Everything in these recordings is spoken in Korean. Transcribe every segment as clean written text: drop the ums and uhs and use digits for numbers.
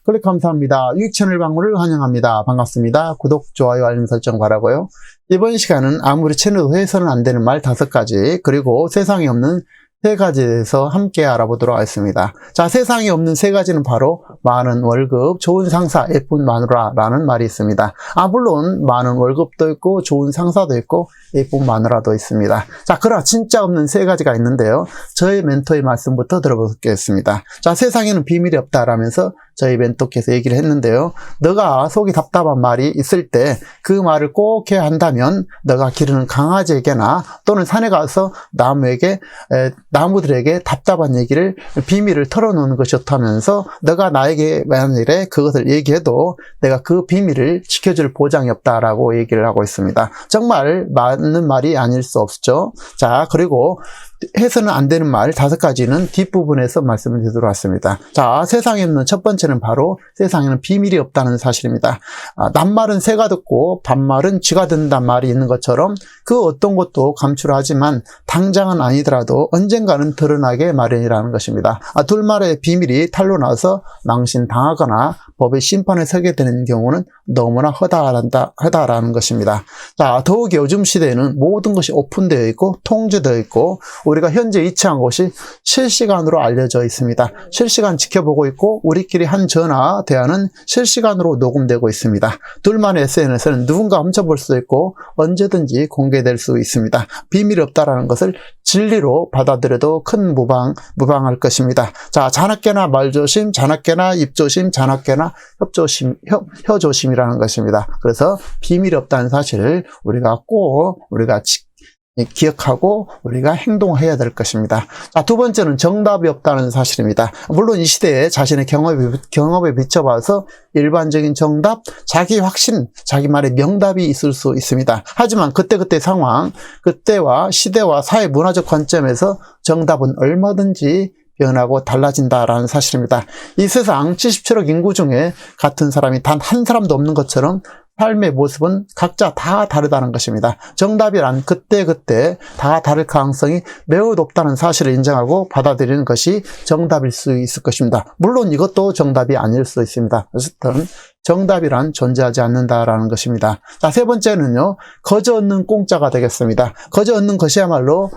클릭 감사합니다. 유익 채널 방문을 환영합니다. 반갑습니다. 구독, 좋아요, 알림 설정 바라고요. 이번 시간은 아무리 채널도 해서는 안 되는 말 5가지, 그리고 세상에 없는 3가지에 대해서 함께 알아보도록 하겠습니다. 자, 세상에 없는 3가지는 바로 많은 월급, 좋은 상사, 예쁜 마누라라는 말이 있습니다. 물론 많은 월급도 있고 좋은 상사도 있고 예쁜 마누라도 있습니다. 자, 그러나 진짜 없는 3가지가 있는데요. 저희 멘토의 말씀부터 들어보겠습니다. 자, 세상에는 비밀이 없다라면서 저희 멘토께서 얘기를 했는데요. 너가 속이 답답한 말이 있을 때 그 말을 꼭 해야 한다면 너가 기르는 강아지에게나 또는 산에 가서 나무들에게 답답한 얘기를, 비밀을 털어놓는 것이 좋다면서 너가 나에게 만일에 그것을 얘기해도 내가 그 비밀을 지켜줄 보장이 없다라고 얘기를 하고 있습니다. 정말 맞는 말이 아닐 수 없죠. 자, 그리고 해서는 안 되는 말 5가지는 뒷부분에서 말씀을 드리도록 하겠습니다. 자, 세상에 없는 첫 번째는 바로 세상에는 비밀이 없다는 사실입니다. 낱말은 새가 듣고 반말은 쥐가 듣는다는 말이 있는 것처럼 그 어떤 것도 감추하지만 당장은 아니더라도 언젠가는 드러나게 마련이라는 것입니다. 둘말의 비밀이 탄로 나서 낭신당하거나 법의 심판에 서게 되는 경우는 너무나 허다라는 것입니다. 자, 더욱이 요즘 시대에는 모든 것이 오픈되어 있고 통제되어 있고 우리가 현재 위치한 곳이 실시간으로 알려져 있습니다. 실시간 지켜보고 있고 우리끼리 한 전화 대화는 실시간으로 녹음되고 있습니다. 둘만의 SNS는 누군가 훔쳐볼 수도 있고 언제든지 공개될 수 있습니다. 비밀이 없다라는 것을 진리로 받아들여도 큰 무방할 것입니다. 자, 자나깨나 말조심, 자나깨나 입조심, 자나깨나 혀조심이라는 것입니다. 그래서 비밀이 없다는 사실을 우리가 꼭 기억하고 우리가 행동해야 될 것입니다. 자, 두 번째는 정답이 없다는 사실입니다. 물론 이 시대에 자신의 경험에 비춰봐서 일반적인 정답, 자기 확신, 자기만의 명답이 있을 수 있습니다. 하지만 그때그때 상황, 그때와 시대와 사회 문화적 관점에서 정답은 얼마든지 변하고 달라진다라는 사실입니다. 이 세상 77억 인구 중에 같은 사람이 단 한 사람도 없는 것처럼 삶의 모습은 각자 다 다르다는 것입니다. 정답이란 그때그때 다 다를 가능성이 매우 높다는 사실을 인정하고 받아들이는 것이 정답일 수 있을 것입니다. 물론 이것도 정답이 아닐 수도 있습니다. 어쨌든 정답이란 존재하지 않는다라는 것입니다. 자, 세 번째는요, 거저 얻는 공짜가 되겠습니다. 거저 얻는 것이야말로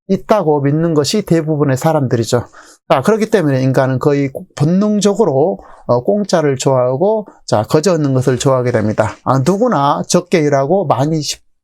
있다고 믿는 것이 대부분의 사람들이죠. 자, 그렇기 때문에 인간은 거의 본능적으로 공짜를 좋아하고, 자, 거저 얻는 것을 좋아하게 됩니다. 누구나 적게 일하고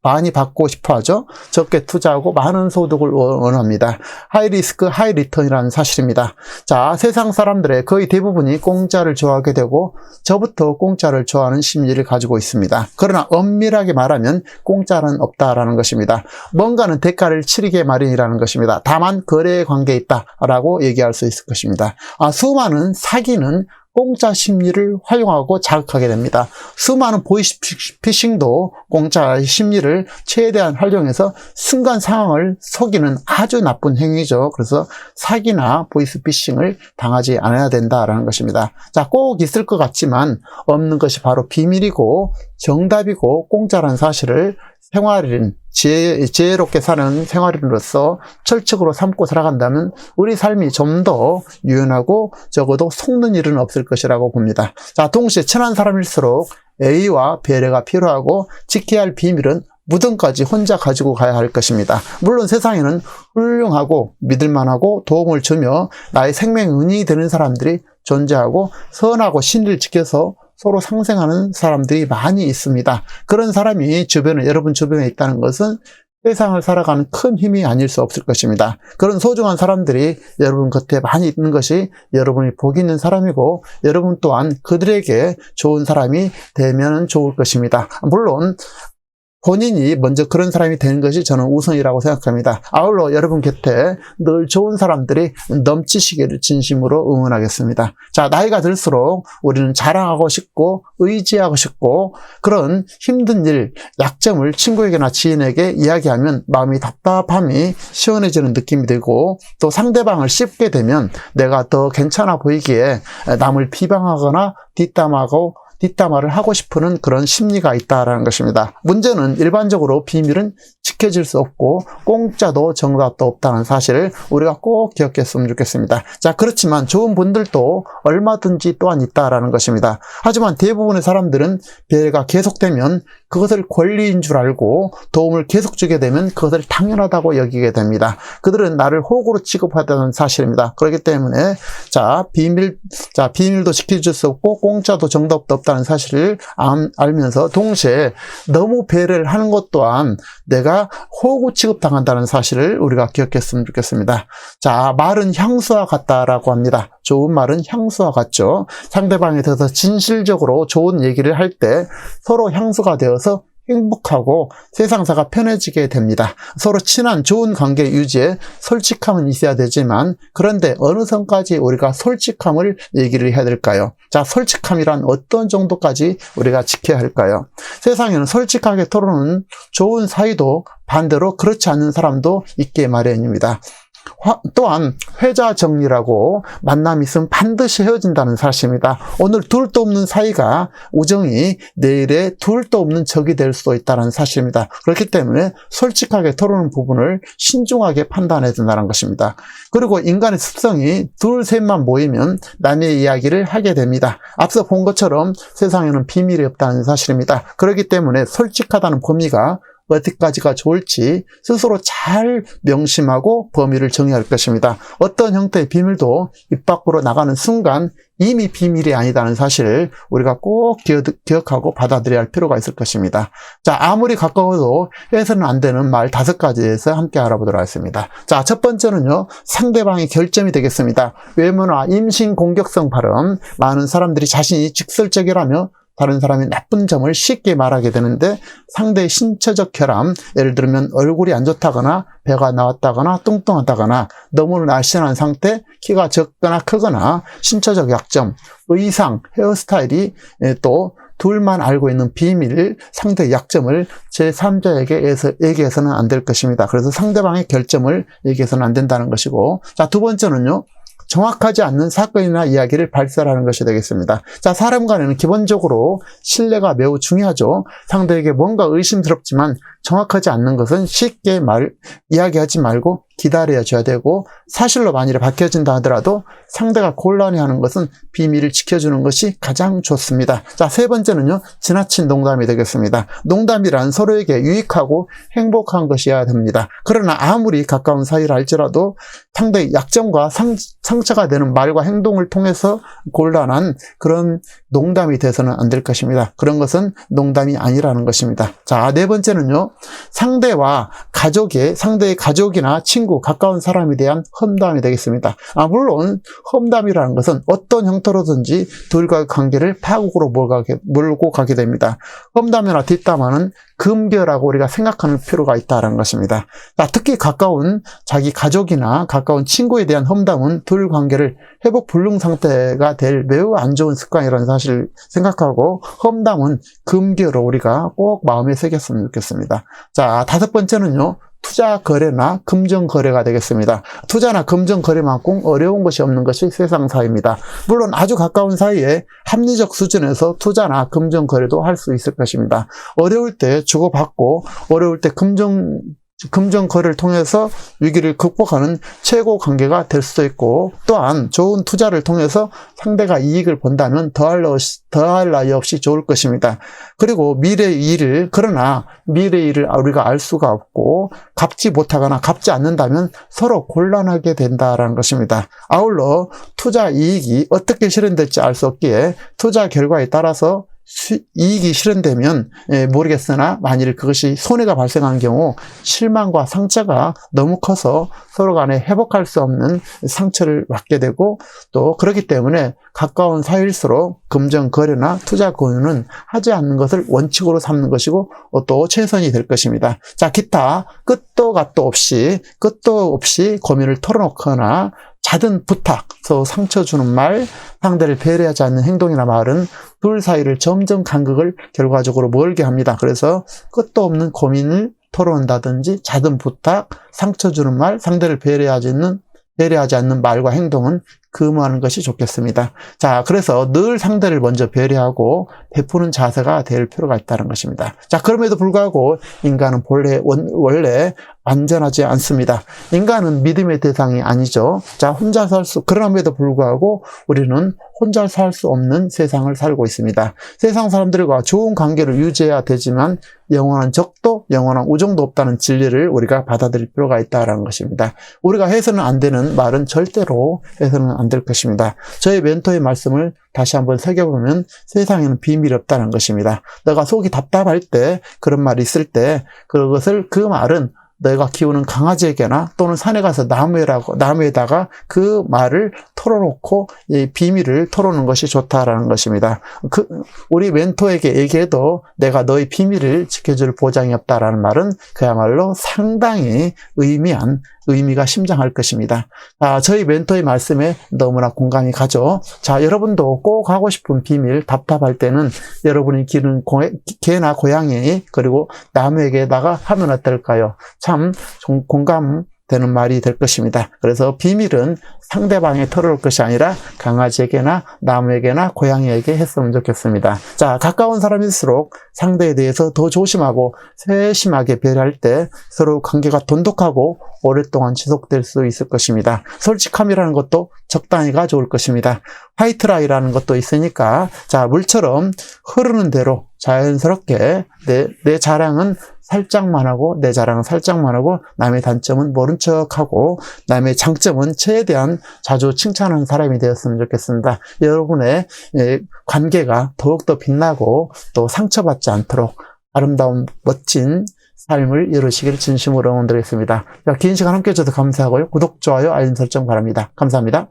많이 받고 싶어 하죠. 적게 투자하고 많은 소득을 원합니다. 하이 리스크, 하이 리턴이라는 사실입니다. 자, 세상 사람들의 거의 대부분이 공짜를 좋아하게 되고 저부터 공짜를 좋아하는 심리를 가지고 있습니다. 그러나 엄밀하게 말하면 공짜는 없다라는 것입니다. 뭔가는 대가를 치르게 마련이라는 것입니다. 다만 거래의 관계에 있다라고 얘기할 수 있을 것입니다. 수많은 사기는 공짜 심리를 활용하고 자극하게 됩니다. 수많은 보이스피싱도 공짜 심리를 최대한 활용해서 순간 상황을 속이는 아주 나쁜 행위죠. 그래서 사기나 보이스피싱을 당하지 않아야 된다라는 것입니다. 자, 꼭 있을 것 같지만 없는 것이 바로 비밀이고 정답이고 공짜라는 사실을 지혜롭게 사는 생활인으로서 철칙으로 삼고 살아간다면 우리 삶이 좀 더 유연하고 적어도 속는 일은 없을 것이라고 봅니다. 자, 동시에 친한 사람일수록 예의와 배려가 필요하고 지켜야 할 비밀은 무덤까지 혼자 가지고 가야 할 것입니다. 물론 세상에는 훌륭하고 믿을만하고 도움을 주며 나의 생명은인이 되는 사람들이 존재하고 선하고 신의를 지켜서 서로 상생하는 사람들이 많이 있습니다. 그런 사람이 여러분 주변에 있다는 것은 세상을 살아가는 큰 힘이 아닐 수 없을 것입니다. 그런 소중한 사람들이 여러분 곁에 많이 있는 것이 여러분이 복 있는 사람이고 여러분 또한 그들에게 좋은 사람이 되면 좋을 것입니다. 물론 본인이 먼저 그런 사람이 되는 것이 저는 우선이라고 생각합니다. 아울러 여러분 곁에 늘 좋은 사람들이 넘치시기를 진심으로 응원하겠습니다. 자, 나이가 들수록 우리는 자랑하고 싶고 의지하고 싶고 그런 힘든 일, 약점을 친구에게나 지인에게 이야기하면 마음이 답답함이 시원해지는 느낌이 들고 또 상대방을 씹게 되면 내가 더 괜찮아 보이기에 남을 비방하거나 뒷담하고 뒷담화를 하고 싶은 그런 심리가 있다라는 것입니다. 문제는 일반적으로 비밀은 지켜질 수 없고 공짜도 정답도 없다는 사실을 우리가 꼭 기억했으면 좋겠습니다. 자, 그렇지만 좋은 분들도 얼마든지 또한 있다라는 것입니다. 하지만 대부분의 사람들은 배려가 계속되면 그것을 권리인 줄 알고 도움을 계속 주게 되면 그것을 당연하다고 여기게 됩니다. 그들은 나를 호구로 취급하다는 사실입니다. 그렇기 때문에 비밀도 지켜줄 수 없고 공짜도 정답도 없다는 사실을 알면서 동시에 너무 배려를 하는 것 또한 내가 호구 취급당한다는 사실을 우리가 기억했으면 좋겠습니다. 자, 말은 향수와 같다라고 합니다. 좋은 말은 향수와 같죠. 상대방에 대해서 진실적으로 좋은 얘기를 할 때 서로 향수가 되어서 행복하고 세상사가 편해지게 됩니다. 서로 친한 좋은 관계 유지에 솔직함은 있어야 되지만 그런데 어느 선까지 우리가 솔직함을 얘기를 해야 될까요? 자, 솔직함이란 어떤 정도까지 우리가 지켜야 할까요? 세상에는 솔직하게 토론하는 좋은 사이도 반대로 그렇지 않은 사람도 있게 마련입니다. 또한 회자 정리라고 만남이 있으면 반드시 헤어진다는 사실입니다. 오늘 둘도 없는 사이가 우정이 내일에 둘도 없는 적이 될 수도 있다는 사실입니다. 그렇기 때문에 솔직하게 토론하는 부분을 신중하게 판단해야 된다는 것입니다. 그리고 인간의 습성이 둘, 셋만 모이면 남의 이야기를 하게 됩니다. 앞서 본 것처럼 세상에는 비밀이 없다는 사실입니다. 그렇기 때문에 솔직하다는 범위가 어디까지가 좋을지 스스로 잘 명심하고 범위를 정의할 것입니다. 어떤 형태의 비밀도 입 밖으로 나가는 순간 이미 비밀이 아니다는 사실을 우리가 꼭 기억하고 받아들여야 할 필요가 있을 것입니다. 자, 아무리 가까워도 해서는 안 되는 말 5가지에서 함께 알아보도록 하겠습니다. 자, 첫 번째는요, 상대방의 결점이 되겠습니다. 외모나 임신 공격성 발언, 많은 사람들이 자신이 직설적이라며 다른 사람의 나쁜 점을 쉽게 말하게 되는데 상대의 신체적 결함, 예를 들면 얼굴이 안 좋다거나 배가 나왔다거나 뚱뚱하다거나 너무 날씬한 상태, 키가 적거나 크거나 신체적 약점, 의상, 헤어스타일이 또 둘만 알고 있는 비밀, 상대의 약점을 제3자에게 얘기해서는 안 될 것입니다. 그래서 상대방의 결점을 얘기해서는 안 된다는 것이고, 자, 두 번째는요, 정확하지 않는 사건이나 이야기를 발설하는 것이 되겠습니다. 자, 사람 간에는 기본적으로 신뢰가 매우 중요하죠. 상대에게 뭔가 의심스럽지만 정확하지 않는 것은 쉽게 이야기하지 말고 기다려줘야 되고, 사실로 만일에 밝혀진다 하더라도 상대가 곤란해하는 것은 비밀을 지켜주는 것이 가장 좋습니다. 자, 세 번째는요, 지나친 농담이 되겠습니다. 농담이란 서로에게 유익하고 행복한 것이어야 됩니다. 그러나 아무리 가까운 사이라 할지라도 상대의 약점과 상처가 되는 말과 행동을 통해서 곤란한 그런 농담이 돼서는 안 될 것입니다. 그런 것은 농담이 아니라는 것입니다. 자, 네 번째는요, 상대의 가족이나 친구, 가까운 사람에 대한 험담이 되겠습니다. 물론 험담이라는 것은 어떤 형태로든지 둘과의 관계를 파국으로 몰고 가게 됩니다. 험담이나 뒷담화는 금별하고 우리가 생각하는 필요가 있다는 것입니다. 특히 가까운 자기 가족이나 가까운 친구에 대한 험담은 둘 관계를 회복 불능 상태가 될 매우 안 좋은 습관이라는 사실을 생각하고, 험담은 금별로 우리가 꼭 마음에 새겼으면 좋겠습니다. 자, 다섯 번째는요, 투자 거래나 금전 거래가 되겠습니다. 투자나 금전 거래만큼 어려운 것이 없는 것이 세상사입니다. 물론 아주 가까운 사이에 합리적 수준에서 투자나 금전 거래도 할 수 있을 것입니다. 어려울 때 주고받고 어려울 때 금전 거래를 통해서 위기를 극복하는 최고 관계가 될 수도 있고, 또한 좋은 투자를 통해서 상대가 이익을 본다면 더할 나위 없이 좋을 것입니다. 그리고 미래의 일을 우리가 알 수가 없고 갚지 못하거나 갚지 않는다면 서로 곤란하게 된다는 것입니다. 아울러 투자 이익이 어떻게 실현될지 알 수 없기에 투자 결과에 따라서 이익이 실현되면 모르겠으나 만일 그것이 손해가 발생한 경우 실망과 상처가 너무 커서 서로 간에 회복할 수 없는 상처를 받게 되고, 또 그렇기 때문에 가까운 사이일수록 금전 거래나 투자 권유는 하지 않는 것을 원칙으로 삼는 것이고 또 최선이 될 것입니다. 자, 기타 끝도 갓도 없이 고민을 털어놓거나 잦은 부탁, 상처 주는 말, 상대를 배려하지 않는 행동이나 말은 둘 사이를 점점 간극을 결과적으로 멀게 합니다. 그래서 끝도 없는 고민을 털어온다든지 잦은 부탁, 상처 주는 말, 상대를 배려하지 않는 말과 행동은 금하는 것이 좋겠습니다. 자, 그래서 늘 상대를 먼저 배려하고 베푸는 자세가 될 필요가 있다는 것입니다. 자, 그럼에도 불구하고 인간은 원래 안전하지 않습니다. 인간은 믿음의 대상이 아니죠. 자, 혼자 그럼에도 불구하고 우리는 혼자 살 수 없는 세상을 살고 있습니다. 세상 사람들과 좋은 관계를 유지해야 되지만 영원한 적도 영원한 우정도 없다는 진리를 우리가 받아들일 필요가 있다는 것입니다. 우리가 해서는 안 되는 말은 절대로 해서는 안 될 것입니다. 저희 멘토의 말씀을 다시 한번 새겨보면 세상에는 비밀이 없다는 것입니다. 내가 속이 답답할 때 그런 말이 있을 때 그 말은 내가 키우는 강아지에게나 또는 산에 가서 나무에다가 그 말을 털어놓고 이 비밀을 털어놓는 것이 좋다라는 것입니다. 우리 멘토에게 얘기해도 내가 너의 비밀을 지켜줄 보장이 없다라는 말은 그야말로 상당히 의미가 심장할 것입니다. 저희 멘토의 말씀에 너무나 공감이 가죠. 자, 여러분도 꼭 하고 싶은 비밀, 답답할 때는 여러분이 기르는 개나 고양이 그리고 나무에게다가 하면 어떨까요? 참 공감되는 말이 될 것입니다. 그래서 비밀은 상대방에 털어올 것이 아니라 강아지에게나 나무에게나 고양이에게 했으면 좋겠습니다. 자, 가까운 사람일수록 상대에 대해서 더 조심하고 세심하게 배려할 때 서로 관계가 돈독하고 오랫동안 지속될 수 있을 것입니다. 솔직함이라는 것도 적당히가 좋을 것입니다. 화이트라이라는 것도 있으니까 자, 물처럼 흐르는 대로 자연스럽게 내 자랑은 살짝만 하고 내 자랑은 살짝만 하고 남의 단점은 모른 척하고 남의 장점은 최대한 자주 칭찬하는 사람이 되었으면 좋겠습니다. 여러분의 관계가 더욱더 빛나고 또 상처받지 않도록 아름다운 멋진 삶을 이루시길 진심으로 응원드리겠습니다. 긴 시간 함께 해주셔서 감사하고요. 구독, 좋아요, 알림 설정 바랍니다. 감사합니다.